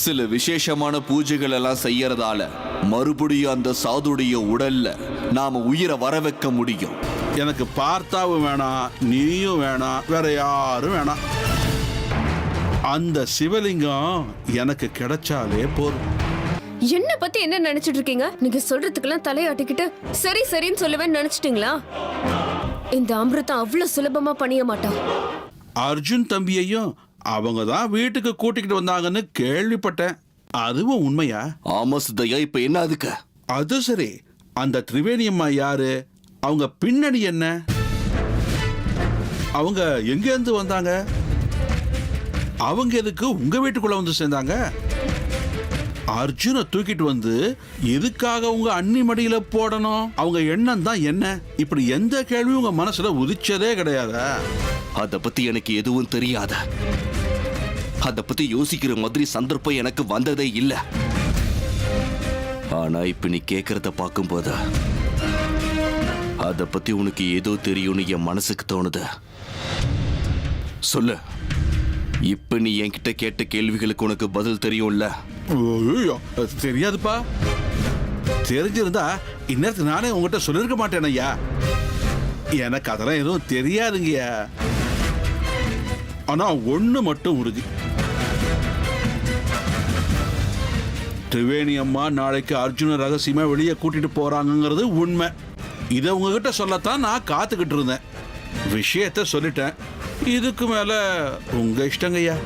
சில விசேஷமான பூஜைகள் எல்லாம் செய்யறதால மறுபடியும் அந்த சாதுடைய உடல்ல நாம உயிரை வர வைக்க முடியும். எனக்கு பார்த்தாவும் வேணாம், நீயும் வேணாம், வேற யாரும் வேணாம். அந்த சிவலிங்கம் எனக்கு கிடைச்சாலே போதும். என்ன பத்தி என்ன நினைச்சிட்டு இருக்கீங்க? நீங்க சொல்றதுக்கெல்லாம் தலையாட்டிக்கிட்டு சரி சரின்னு சொல்லுவேன்னு நினைச்சிட்டீங்களா? இந்த அமிர்தம் அவ்வளவு சுலபமா பண்ணிய மாட்டான். அர்ஜுன் தம்பியையும் அவங்க தான் வீட்டுக்கு கூட்டிக்கிட்டு வந்தாங்கன்னு கேள்விப்பட்டேன். அதுவும் உண்மையா? ஆமா சித்தையா, இப்ப என்ன அதுக்கு? அது சரி, அந்த திரிவேணி அம்மா யாரு? அவங்க பின்னணி என்ன? அவங்க எங்க இருந்து வந்தாங்க? அவங்க எதுக்கு உங்க வீட்டுக்குள்ள வந்து சேர்ந்தாங்க? அர்ஜுனை தூக்கிட்டு வந்து எதுக்காக உங்க அண்ணி மடியில போடணும்? அவங்க எண்ணம் தான் என்ன? இப்படி எந்த கேள்வியும் உங்க மனசுல உதிச்சதே கிடையாதா? அத பத்தி எனக்கு எதுவும் தெரியாத. அத பத்தி யோசிக்கிற மாதிரி சந்தர்ப்பம் எனக்கு வந்ததே இல்ல. ஆனா இப்ப நீ கேக்குறத பார்க்கும்போது அத பத்தி உனக்கு ஏதோ தெரியும்னு என் மனசுக்கு தோணுது. சொல்லு, இப்ப நீ என்கிட்ட கேட்ட கேள்விகளுக்கு உனக்கு பதில் தெரியும்ல? தெரியாதுப்பா. தெரிஞ்சிருந்தா இந்நேரத்துக்கு நானே உங்ககிட்ட சொல்லிருக்க மாட்டேன் ஐயா. எனக்கு அதெல்லாம் எதுவும் தெரியாதுங்கய்யா. ஆனா ஒண்ணு மட்டும் உறுதி, திரிவேணி அம்மா நாளைக்கு அர்ஜுன ரகசியமா வெளியே கூட்டிட்டு போறாங்கிறது உண்மை. இதை உங்ககிட்ட சொல்லத்தான் நான் காத்துக்கிட்டு இருந்தேன். விஷயத்த சொல்லிட்டேன். இதுக்கு மேல உங்க இஷ்டங்கய்யா.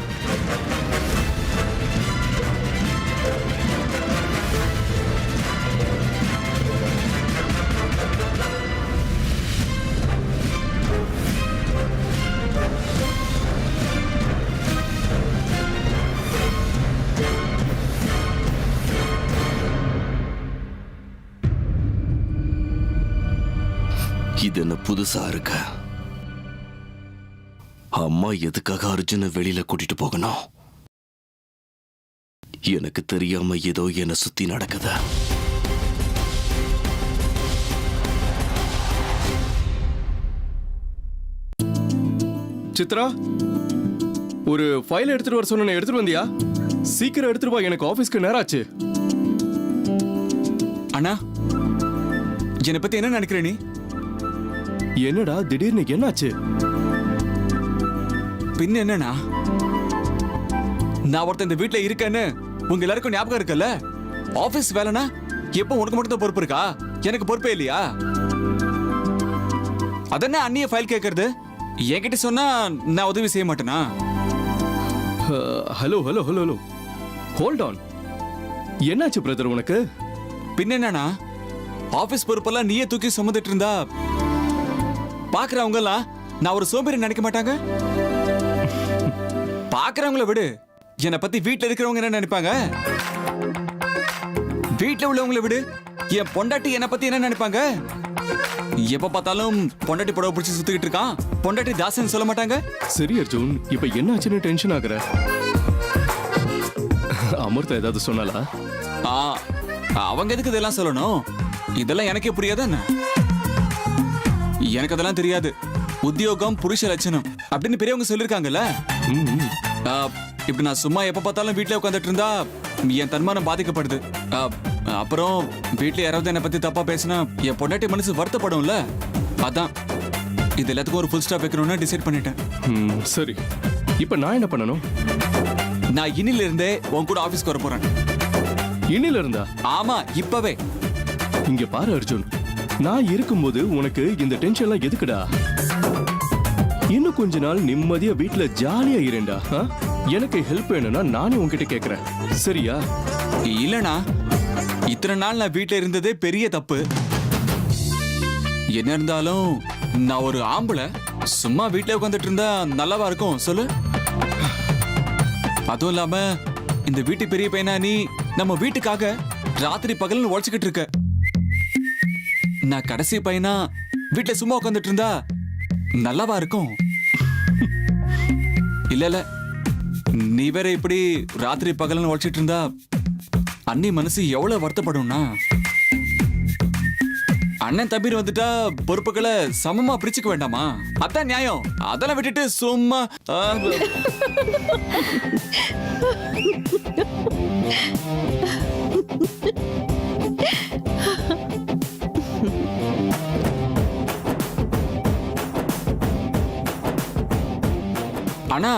இது என்ன புதுசா இருக்க? அம்மா எதுக்காக அர்ஜுனை வெளியில கூட்டிட்டு போகணும்? எனக்கு தெரியாம ஏதோ என்னை சுத்தி நடக்குது. சித்ரா, ஒரு ஃபைல் எடுத்துட்டு வர சொன்ன, எடுத்துட்டு வந்தியா? சீக்கிரம் எடுத்துட்டு வா, எனக்கு ஆபீஸ்க்கு நேரம் ஆச்சு. அண்ணா, என்னை பத்தி என்ன நினைக்கிற நீ? என்னடா திடீர்னு என்னாச்சு? பின்ன என்னண்ணா, நான் ஒருத்தன் இந்த வீட்டுல இருக்கேன்னு உங்க எல்லாருக்கும் ஞாபகம் இருக்குல்ல? ஆபீஸ் வேலைனா எப்ப உனக்கு மட்டும் தான் பொறுப்பு இருக்கா? எனக்கு பொறுப்பே இல்லையா? அதென்ன அண்ணிய ஃபைல் கேட்கறது? என்கிட்ட சொன்னா நான் உதவி செய்ய மாட்டேனா? Hello hello hello hello, hold on. என்னாச்சு பிரதர் உனக்கு? பின்ன என்னண்ணா, ஆபீஸ் பொறுப்பெல்லாம் நீயே தூக்கி சுமந்துட்டு இருந்தா பாக்குறவங்க எல்லாம் நான் ஒரு சோம்பேறி நினைக்க மாட்டாங்க? பாக்குறவங்கள விடு, என்னை பத்தி வீட்டுல இருக்கிறவங்க என்ன நினைப்பாங்க? வீட்டுல உள்ளவங்களை விடு, என் பொண்டாட்டி என்னை பத்தி என்ன நினைப்பாங்க? எப்ப பார்த்தாலும் பொண்டாட்டி புடவை பிடிச்சி சுத்திக்கிட்டு இருக்கான், பொண்டாட்டி தாசன் சொல்ல மாட்டாங்க? சரி அர்ஜுன், இப்ப என்னாச்சுன்னு டென்ஷன் ஆகுற? அமிர்தா ஏதாவது சொன்னாலா? அவங்க எதுக்கு இதெல்லாம் சொல்லணும்? இதெல்லாம் எனக்கே புரியாதா என்ன? எனக்கு அதெல்லாம் தெரியாது. உத்தியோகம் புருஷ லட்சணம் அப்படின்னு பெரியவங்க சொல்லிருக்காங்கல்ல. இப்படி நான் சும்மா எப்ப பார்த்தாலும் வீட்டுல உட்காந்துட்டு இருந்தா என் தன்மானம் பாதிக்கப்படுது. அப்புறம் வீட்டுல யாராவது என்னை பத்தி தப்பா பேசினா என் பொண்டாட்டி மனசு வருத்தப்படும்ல. அதான் இது எல்லாத்துக்கும் ஒரு ஃபுல் ஸ்டாப் வைக்கணும்னு டிசைட் பண்ணிட்டேன். சரி, இப்ப நான் என்ன பண்ணணும்? நான் இன்னில இருந்தே உன் கூட ஆபீஸ்க்கு வர போறேன். இன்னில இருந்தா? ஆமா, இப்பவே. இங்க பாரு அர்ஜுன், நான் இருக்கும்போது உனக்கு இந்த டென்ஷன் எல்லாம் எதுக்குடா? இன்னும் கொஞ்ச நாள் நிம்மதியா வீட்டுல ஜாலியா இருண்டா. எனக்கு ஹெல்ப் வேணும்னா நானே உன்கிட்ட கேக்குறேன், சரியா? இல்லனா, இத்தனை நாள் நான் வீட்டுல இருந்ததே பெரிய தப்பு. என்ன இருந்தாலும் நான் ஒரு ஆம்பளை சும்மா வீட்டுல உட்காந்துட்டு இருந்தா நல்லாவா இருக்கும் சொல்லு? அதுவும் இல்லாம இந்த வீட்டு பெரிய பையனா நீ நம்ம வீட்டுக்காக ராத்திரி பகல்னு உழைச்சுக்கிட்டு இருக்க. நான் கடைசி பையனா வீட்டுல சும்மா உட்காந்துட்டு இருந்தா நல்லாவா இருக்கும்? இல்ல, நீ வேற இப்படி ராத்திரி பகல்னு உழைச்சிட்டு இருந்தா அண்ணி மனசு எவ்வளவு வருத்தப்படும்னா. அண்ணன் தம்பி வந்துட்டா பொறுப்புகளை சமமா பிரிச்சுக்க வேண்டாமா? அதான் நியாயம். அதெல்லாம் விட்டுட்டு சும்மா அண்ணா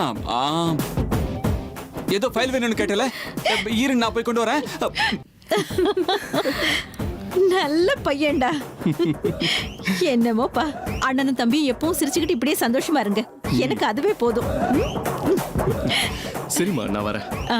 ஏதோ ஃபைல் வேணும்னு கேட்டல, இரு நான் போய் கொண்டு வரேன். நல்ல பையன்டா. என்னமோப்பா, அண்ணனும் தம்பியும் எப்பவும் சிரிச்சுக்கிட்டு இப்படியே சந்தோஷமா இருங்க. எனக்கு அதுவே போதும். சரிம்மா, நான் வரேன். ஆ.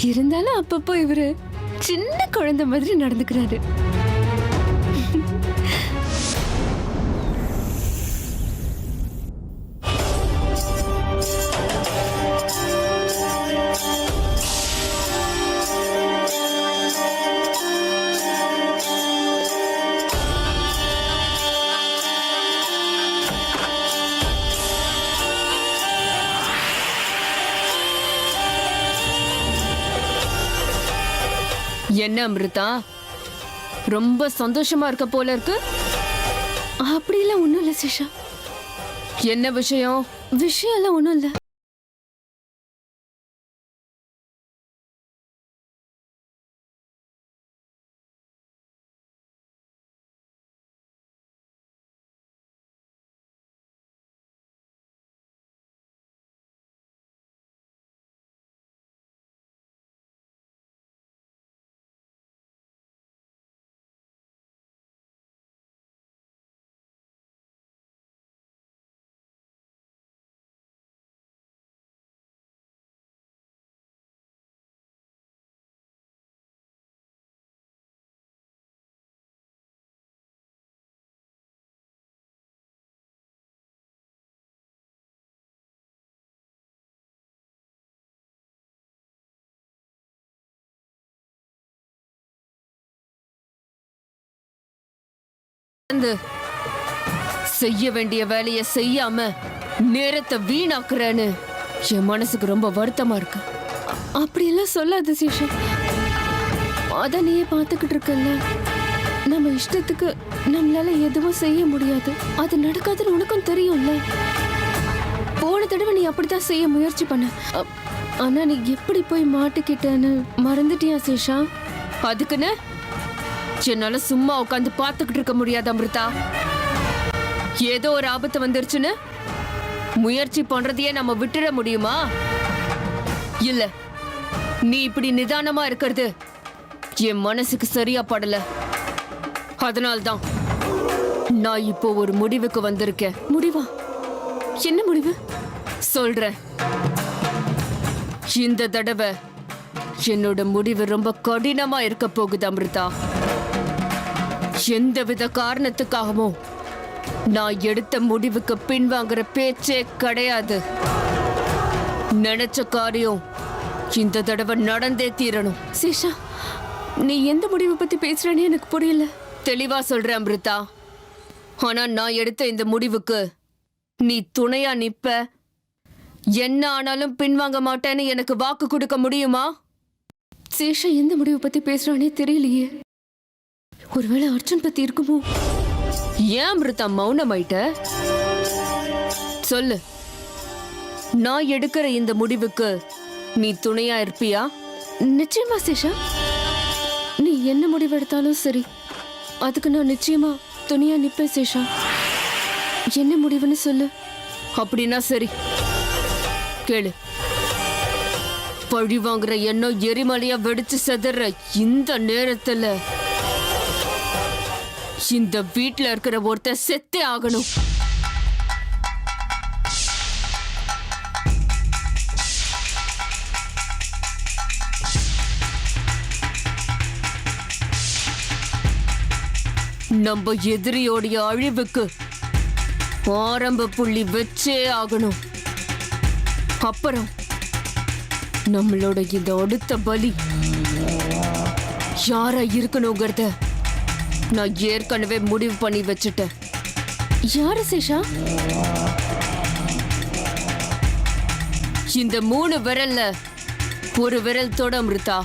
இருந்தாலும் அப்பப்போ இவரு சின்ன குழந்தை மாதிரி நடந்துக்கிறாரு. என்ன அமிர்தா, ரொம்ப சந்தோஷமா இருக்க போல இருக்கு. அப்படிலாம் ஒண்ணும் இல்ல சிஷா. என்ன விஷயம்? விஷயம் எல்லாம் ஒண்ணும் இல்ல. செய்ய வேண்டிய வேலையை செய்யாம நேரத்தை வீணாக்குறேன்னு என் மனசுக்கு ரொம்ப வருத்தமா இருக்கு. அப்படியெல்லாம் சொல்லாத சேஷா. அதான் நீயே பார்த்துக்கிட்டு இருக்கல, நம்ம இஷ்டத்துக்கு நம்மளால எதுவும் செய்ய முடியாது. அது நடக்காதுன்னு உனக்கும் தெரியும்ல. போன தடவை நீ அப்படித்தான் செய்ய முயற்சி பண்ண. ஆனா நீ எப்படி போய் மாட்டிக்கிட்டேன்னு மறந்துட்டியா சேஷா? அதுக்குன்னு என்னால சும்மா உட்காந்து பார்த்துக்கிட்டு இருக்க முடியாது அமிர்தா. ஏதோ ஒரு ஆபத்து வந்துருச்சுன்னு முயற்சி பண்றதையே நம்ம விட்டுட முடியுமா? இல்ல, நீ இப்படி நிதானமா இருக்கிறது என் மனசுக்கு சரியா படல. அதனால்தான் நான் இப்போ ஒரு முடிவுக்கு வந்திருக்கேன். முடிவா? என்ன முடிவு? சொல்றேன். இந்த தடவை என்னோட முடிவு ரொம்ப கடினமா இருக்க போகுது அமிர்தா. எந்தவித காரணத்துக்காகவும் நான் எடுத்த முடிவுக்கு பின்வாங்குற பேச்சே கிடையாது. நினைச்ச காரியம் இந்த தடவை நடந்தே தீரணும். சேஷா, நீ எந்த முடிவை பத்தி பேசுறேன்னு எனக்கு புரியல. தெளிவா சொல்றேன் அமிர்தா. ஆனா நான் எடுத்த இந்த முடிவுக்கு நீ துணையா நிப்ப, என்ன ஆனாலும் பின்வாங்க மாட்டேன்னு எனக்கு வாக்கு கொடுக்க முடியுமா? சேஷா எந்த முடிவை பத்தி பேசுறானே தெரியலையே. ஒருவேளை அர்ஜுன் பத்தி இருக்குமோ? ஏன் அமிர்தா மௌனமாயிட்ட? சொல்லு, நான் எடுக்கிற இந்த முடிவுக்கு நீ துணையா இருப்பியா? நிச்சயமா சேஷா. நீ என்ன முடிவு எடுத்தாலும் சரி, அதுக்கு நான் நிச்சயமா துணையா நிப்பேன் சேஷா. என்ன முடிவுன்னு சொல்லு. அப்படின்னா சரி, கேளு. பழி வாங்குற எண்ணம் எரிமலையா வெடிச்சு செதற இந்த நேரத்துல இந்த வீட்டுல இருக்கிற ஒருத்தர் செத்தே ஆகணும். நம்ம எதிரியோடைய அழிவுக்கு ஆரம்ப புள்ளி வச்சே ஆகணும். அப்புறம் நம்மளோட இந்த அடுத்த பலி யாரா இருக்கணுங்கிறத நான் ஏற்கனவே முடிவு பண்ணி வச்சுட்டேன். யாரு சேஷா? இந்த 3 விரல்ல ஒரு விரல் தொட அமிர்தா.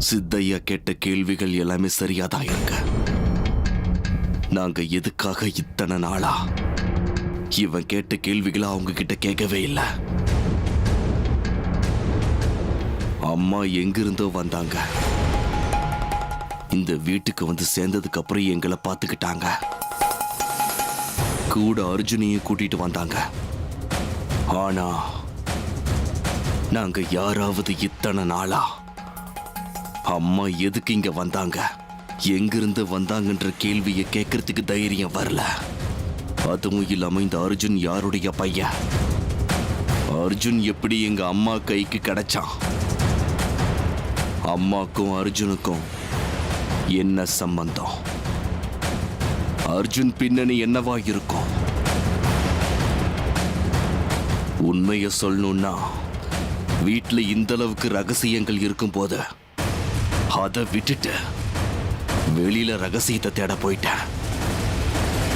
சித்தையா கேட்ட கேள்விகள் எல்லாமே சரியாதான் இருக்க. நாங்க எதுக்காக இத்தனை நாளா இவன் கேட்ட கேள்விகளை அவங்க கிட்ட கேட்கவே இல்லை. அம்மா எங்கிருந்தோ வந்தாங்க. இந்த வீட்டுக்கு வந்து சேர்ந்ததுக்கு அப்புறம் எங்களை பார்த்துக்கிட்டாங்க. கூட அர்ஜுனையும் கூட்டிட்டு வந்தாங்க. ஆனா நாங்க யாராவது இத்தனை நாளா அம்மா எதுக்கு இங்க வந்தாங்க, எங்கிருந்து வந்தாங்கன்ற கேள்வியை கேட்கறதுக்கு தைரியம் வரல. அதுவும் இல்லாம இந்த அர்ஜுன் யாருடைய பையன்? அர்ஜுன் எப்படி எங்க அம்மா கைக்கு கிடைச்சான்? அம்மாக்கும் அர்ஜுனுக்கும் என்ன சம்பந்தம்? அர்ஜுன் பின்னணி என்னவா இருக்கும்? உண்மையை சொல்லணும்னா வீட்டுல இந்த அளவுக்கு ரகசியங்கள் இருக்கும் போது அதை விட்டுட்டு வெளியில ரகசியத்தை தேட போயிட்டேன்.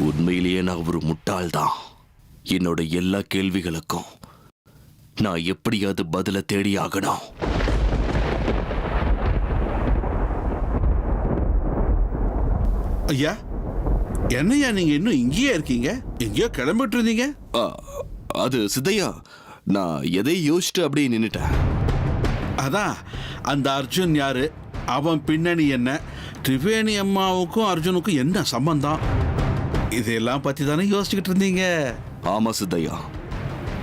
உண்மையிலேயே நான் ஒரு முட்டாள்தான். என்னோட எல்லா கேள்விகளுக்கும் நான் எப்படியாவது பதில தேடி ஆகணும். ஐயா, என்னையா நீங்க இன்னும் இங்கேயே இருக்கீங்க? எங்கேயோ கிளம்பிட்டு இருந்தீங்க? அது சித்தையா, நான் எதை யோசிச்சுட்டு அப்படியே நின்னுட்டேன். அதான், அந்த அர்ஜுன் யாரு, அவன் பின்னணி என்ன, திரிவேணி அம்மாவுக்கும் அர்ஜுனுக்கும் என்ன சம்பந்தம், இதெல்லாம் பத்தி தானே யோசிச்சுக்கிட்டு இருந்தீங்க? ஆமா சித்தையா,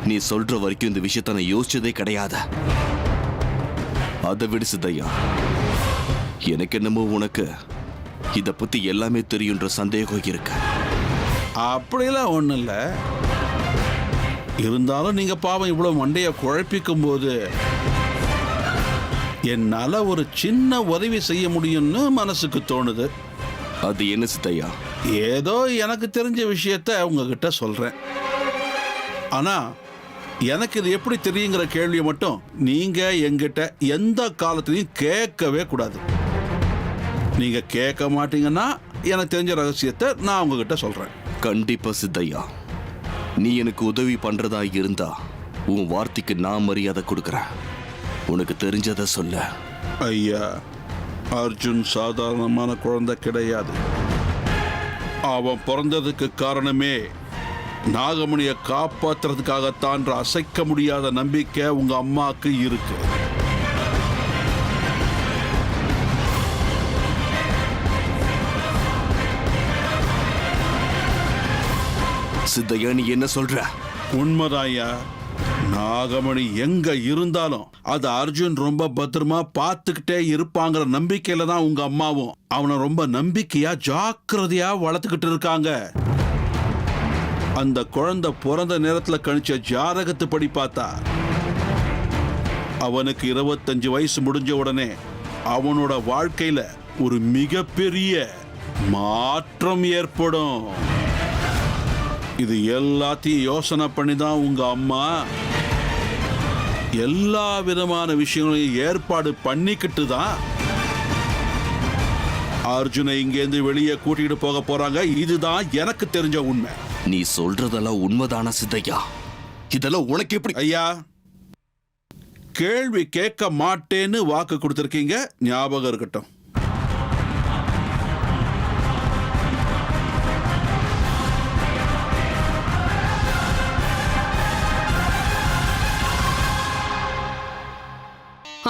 நீ சொல்ற வரைக்கும் இந்த விஷயத்த நான் யோசிச்சதே கிடையாது. அதை விடு சித்தையா, எனக்கு என்னமோ உனக்கு இத பத்தி எல்லாமே தெரியுன்ற சந்தேகம் இருக்கு. அப்படிலாம் ஒண்ணும் இல்ல. இருந்தாலும் நீங்க பாவம் இவ்வளவு மண்டைய குழப்பிக்கும் போது என்னால ஒரு சின்ன உதவி செய்ய முடியும்னு மனசுக்கு தோணுது. அது என்ன சித்தையா? ஏதோ எனக்கு தெரிஞ்ச விஷயத்த உங்ககிட்ட சொல்றேன். ஆனா எனக்கு இது எப்படி தெரியுங்கிற கேள்வியை மட்டும் நீங்க என்கிட்ட எந்த காலத்திலையும் கேட்கவே கூடாது. நீங்க கேட்க மாட்டீங்கன்னா எனக்கு தெரிஞ்ச ரகசியத்தை நான் உங்ககிட்ட சொல்றேன். கண்டிப்பா சித்தையா, நீ எனக்கு உதவி பண்றதா இருந்தா உன் வார்த்தைக்கு நான் மரியாதை கொடுக்கறேன். உனக்கு தெரிஞ்சதை சொல்ல. ஐயா, அர்ஜுன் சாதாரணமான குழந்தை கிடையாது. அவன் பிறந்ததுக்கு காரணமே நாகமணியை காப்பாத்துறதுக்காகத்தான் அசைக்க முடியாத நம்பிக்கை உங்க அம்மாக்கு இருக்கு. சித்தையா, நீ என்ன சொல்ற? உண்மைதாயா. நாகமணி எங்க இருந்தாலும் அது அர்ஜுன் ரொம்ப பத்திரமா பார்த்துக்கிட்டே இருப்பாங்கிற நம்பிக்கையில தான் உங்க அம்மாவும் அவனை ரொம்ப நம்பிக்கையா ஜாக்கிரதையா வளர்த்துக்கிட்டு இருக்காங்க. அந்த குழந்தை பிறந்த நேரத்துல கணிச்ச ஜாதகத்து படி பார்த்தா அவனுக்கு 25 வயசு முடிஞ்ச உடனே அவனோட வாழ்க்கையில ஒரு மிகப்பெரிய மாற்றம் ஏற்படும். இது எல்லாத்தையும் யோசனை பண்ணி தான் உங்க அம்மா எல்லா விதமான விஷயங்களையும் ஏற்பாடு பண்ணிக்கிட்டு தான் அர்ஜுனை இங்கேருந்து வெளியே கூட்டிட்டு போக போறாங்க. இதுதான் எனக்கு தெரிஞ்ச உண்மை. நீ சொல்றதெல்லாம் உண்மைதானா சித்தையா? இதெல்லாம் உனக்கு எப்படி? ஐயா, கேள்வி கேட்க மாட்டேன்னு வாக்கு கொடுத்திருக்கீங்க, ஞாபகம் இருக்கட்டும்.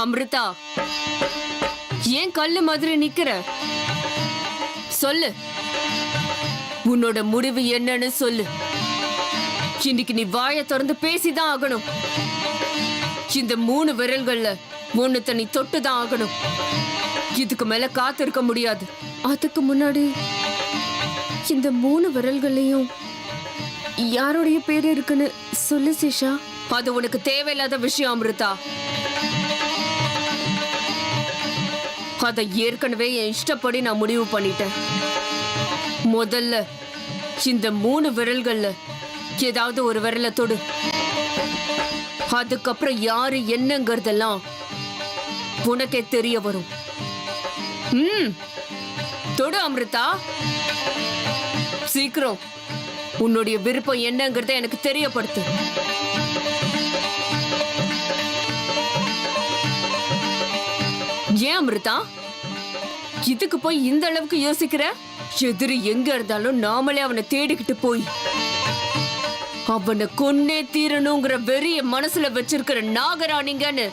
அமிர்தா, ஏன் கல்லு மாதிரி நிக்கிற? சொல்லு, உன்னோட முடிவு என்னன்னு சொல்லு. இன்னைக்கு நீ வாயை திறந்து பேசிதான் ஆகணும். இந்த 3 விரல்கள்ல ஒண்ணு நீ தொட்டுதான் ஆகணும். இதுக்கு மேல காத்திருக்க முடியாது. அதுக்கு முன்னாடி இந்த 3 விரல்கள்லயும் யாருடைய பேர் இருக்குன்னு சொல்லு சேஷா. அது உனக்கு தேவையில்லாத விஷயம் அமிர்தா. அதை ஏற்கனவே என் இஷ்டப்படி நான் முடிவு பண்ணிட்டேன். முதல்ல இந்த 3 விரல்கள்ல ஏதாவது ஒரு விரலை தொடு. அதுக்கப்புறம் யாரு என்னங்கிறதெல்லாம் உனக்கே தெரிய வரும். தொடு அமிர்தா, சீக்கிரம் உன்னுடைய விருப்பம் என்னங்கிறத எனக்கு தெரியப்படுத்து. ஏன் அமிர்தா இதுக்கு போய் இந்த அளவுக்கு யோசிக்கிற? எதிரி எங்க இருந்தாலும் நாமளே அவனை தேடிக்கிட்டு போய் அவனை கொன்னே தீரணுங்கிற வெறிய மனசுல வச்சிருக்கிற நாகராணிங்கன்னு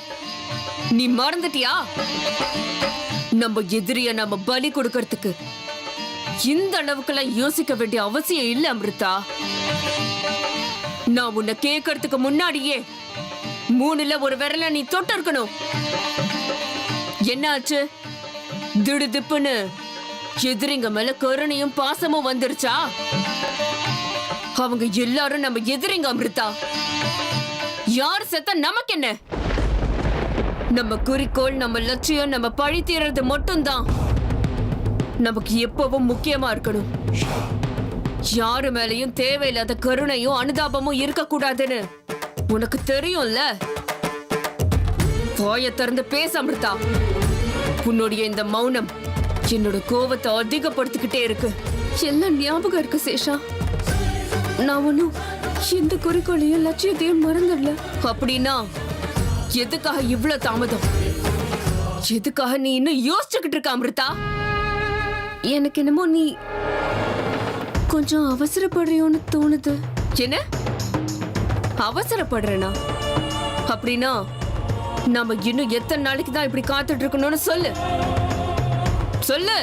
நீ மறந்துட்டியா? நம்ம எதிரிய நம்ம பலி கொடுக்கறதுக்கு இந்த அளவுக்கெல்லாம் யோசிக்க வேண்டிய அவசியம் இல்ல அமிர்தா. நான் உன்னை கேட்கறதுக்கு முன்னாடியே 3ல ஒரு விரல நீ தொட்டு இருக்கணும். என்னாச்சு? திடுதிப்புன்னு எதிரிங்க மேல கருணையும் பாசமும் வந்துருச்சா? அவங்க எல்லாரும் நம்ம எதிரிங்க அமிர்தா. யார் செத்தா நமக்கு என்ன? நம்ம குறிக்கோள், நம்ம லட்சியம், நம்ம பழி தீர்றது மட்டும்தான் நமக்கு எப்பவும் முக்கியமா இருக்கணும். யாரு மேலையும் தேவையில்லாத கருணையும் அனுதாபமும் இருக்கக்கூடாதுன்னு உனக்கு தெரியும்ல. வாயை திறந்து பேச அமிர்தா. உன்னுடைய இந்த மௌனம் என்னோட கோபத்தை அதிகப்படுத்திக்கிட்டே இருக்கு. எல்லாம் ஞாபகம் இருக்கு சேஷா. நான் ஒன்னும் எந்த குறிக்கோளையும் லட்சியத்தையும் மறந்துடல. அப்படின்னா எதுக்காக இவ்வளவு தாமதம்? எதுக்காக நீ இன்னும் யோசிச்சுக்கிட்டு இருக்க அமிர்தா? எனக்கு என்னமோ நீ கொஞ்சம் அவசரப்படுறியோன்னு தோணுது. என்ன அவசரப்படுறேனா? அப்படின்னா நாம இன்னும் எத்தனை நாளைக்கு தான் இப்படி காத்துட்டு இருக்கணும்னு சொல்லு சொல்லு.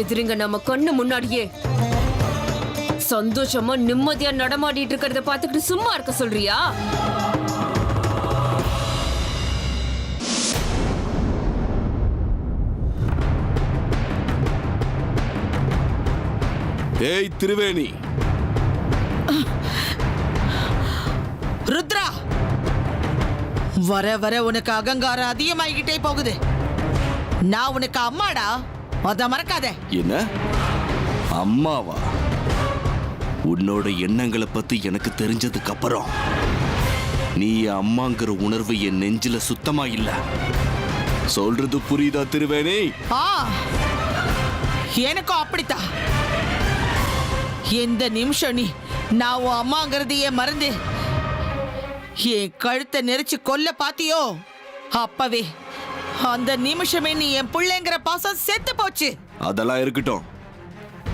எதிரிங்க நம்ம கண்ணு முன்னாடியே சந்தோஷமா நிம்மதியா நடமாடிட்டு இருக்கிறத பார்த்துக்கிட்டு சும்மா இருக்க சொல்றியா? ஏய் திருவேணி, ருத்ரா, வர வர உனக்கு அகங்காரம் அதிகமாகிக்கிட்டே போகுது. நான் உனக்கு அம்மாடா, அத மறக்காத. என்ன அம்மாவா? உன்னோட எண்ணங்களை பத்தி எனக்கு தெரிஞ்சதுக்கு அப்புறம் நீ அம்மாங்கிற உணர்வு என் நெஞ்சில சுத்தமா இல்ல. சொல்றது புரியுதா திருவேணி? எனக்கும் அப்படித்தான். எந்த நிமிஷம் நீ நான் உன் அம்மாங்கிறதையே மறந்து என் கழுத்தை நெரிச்சு கொல்ல பாத்தியோ, அப்பவே அந்த நிமிஷமே நீ என் பிள்ளைங்கிற பாசம் செத்து போச்சு. அதெல்லாம் இருக்கட்டும்.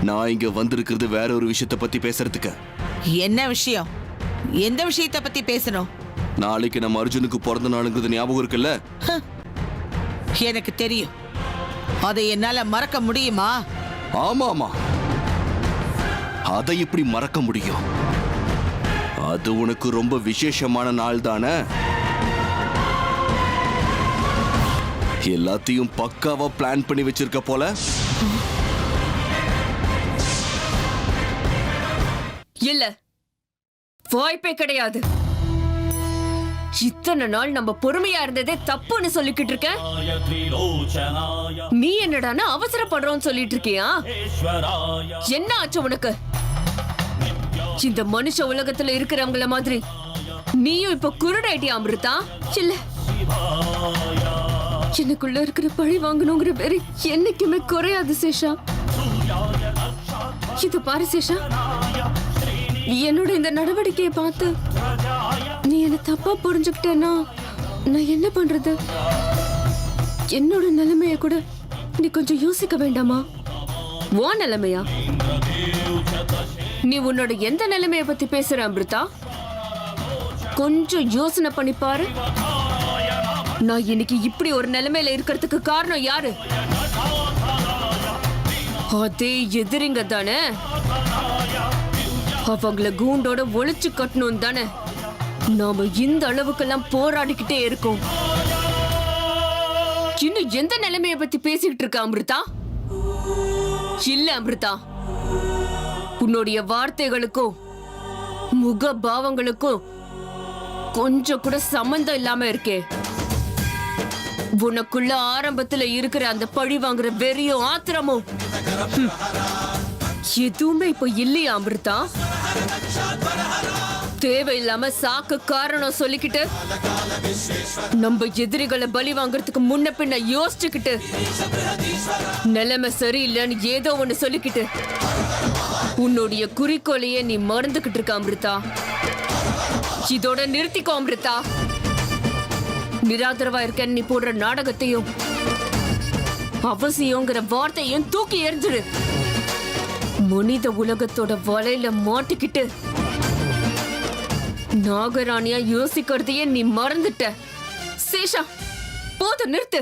நான் இங்க வந்திருக்கிறது வேற ஒரு விஷயத்தை பத்தி பேசுறதுக்கு. என்ன விஷயம்? எந்த விஷயத்தை பத்தி பேசணும்? நாளைக்கு நம்ம அர்ஜுனுக்கு பிறந்த நாளுங்கிறது ஞாபகம் இருக்குல்ல? எனக்கு தெரியும். அதை என்னால மறக்க முடியுமா? ஆமாமா, அதை எப்படி மறக்க முடியும்? அது உனக்கு ரொம்ப விசேஷமான நாள் தானே. எல்லாத்தையும் பக்காவா பிளான் பண்ணி வச்சிருக்க போல. இல்ல, வாய்ப்பே கிடையாது. இத்தனை நாள் நம்ம பொறுமையா இருந்ததே தப்புன்னு சொல்லிக்கிட்டு இருக்க. நீ என்னடானா அவசரப்படுறோம்னு சொல்லிட்டு இருக்கியா? என்ன ஆச்சு உனக்கு? இந்த மனுஷ உலகத்துல இருக்கிறவங்கள மாதிரி நீயும் இப்ப குருடாயிட்டியா அமிர்தா? இல்ல, எனக்குள்ள இருக்கிற பழி வாங்கணுங்கிற பேரு என்னைக்குமே குறையாது சேஷா. இது பாரு சேஷா, என்னோட இந்த நடவடிக்கையை பார்த்து நீ என்ன தப்பா புரிஞ்சுக்கிட்டேன்னா நான் என்ன பண்றது? என்னோட நிலைமைய கூட நீ கொஞ்சம் யோசிக்க வேண்டாமா? உன் நிலைமையா? நீ உன்னோட எந்த நிலைமைய பத்தி பேசுற அமிர்தா? கொஞ்சம் யோசனை பண்ணி பாரு. நான் இன்னைக்கு இப்படி ஒரு நிலைமையில இருக்கிறதுக்கு காரணம் யாரு? அதே எதிரிங்க தானே. அவங்கள கூண்டோட ஒளிச்சு கட்டணும் தானே நாம இந்த அளவுக்கெல்லாம் போராடிக்கிட்டே இருக்கோம். இன்னும் எந்த நிலைமைய பத்தி பேசிக்கிட்டு இருக்க அமிர்தா? இல்ல அமிர்தா, உன்னுடைய வார்த்தைகளுக்கும் முக பாவங்களுக்கும் கொஞ்சம் கூட சம்பந்தம் இல்லாம இருக்கே. உனக்குள்ள ஆரம்பத்துல இருக்கிற அந்த பழி வாங்குற வெறியும் ஆத்திரமும் எதுவுமே இப்ப இல்லையா அமிர்தா? தேவையில்லாம சாக்கு காரணம் சொல்லிக்கிட்டு நம்ம எதிரிகளை பலி வாங்குறதுக்கு முன்ன பின்ன யோசிச்சுக்கிட்டு நிலைமை சரியில்லைன்னு ஏதோ ஒண்ணு சொல்லிக்கிட்டு உன்னுடைய குறிக்கோளையே நீ மறந்துகிட்டு இருக்க அமிர்தா. இதோட நிறுத்திக்கோ அமிர்தா. நிராதரவா இருக்க நீ போடுற நாடகத்தையும் அவசியங்கிற வார்த்தையும் தூக்கி எறிஞ்சிரு. மனித உலகத்தோட வலையில மாட்டிக்கிட்டு நாகராணியா யோசிக்கிறதையே நீ மறந்துட்ட. சேஷா, போதும், நிறுத்து.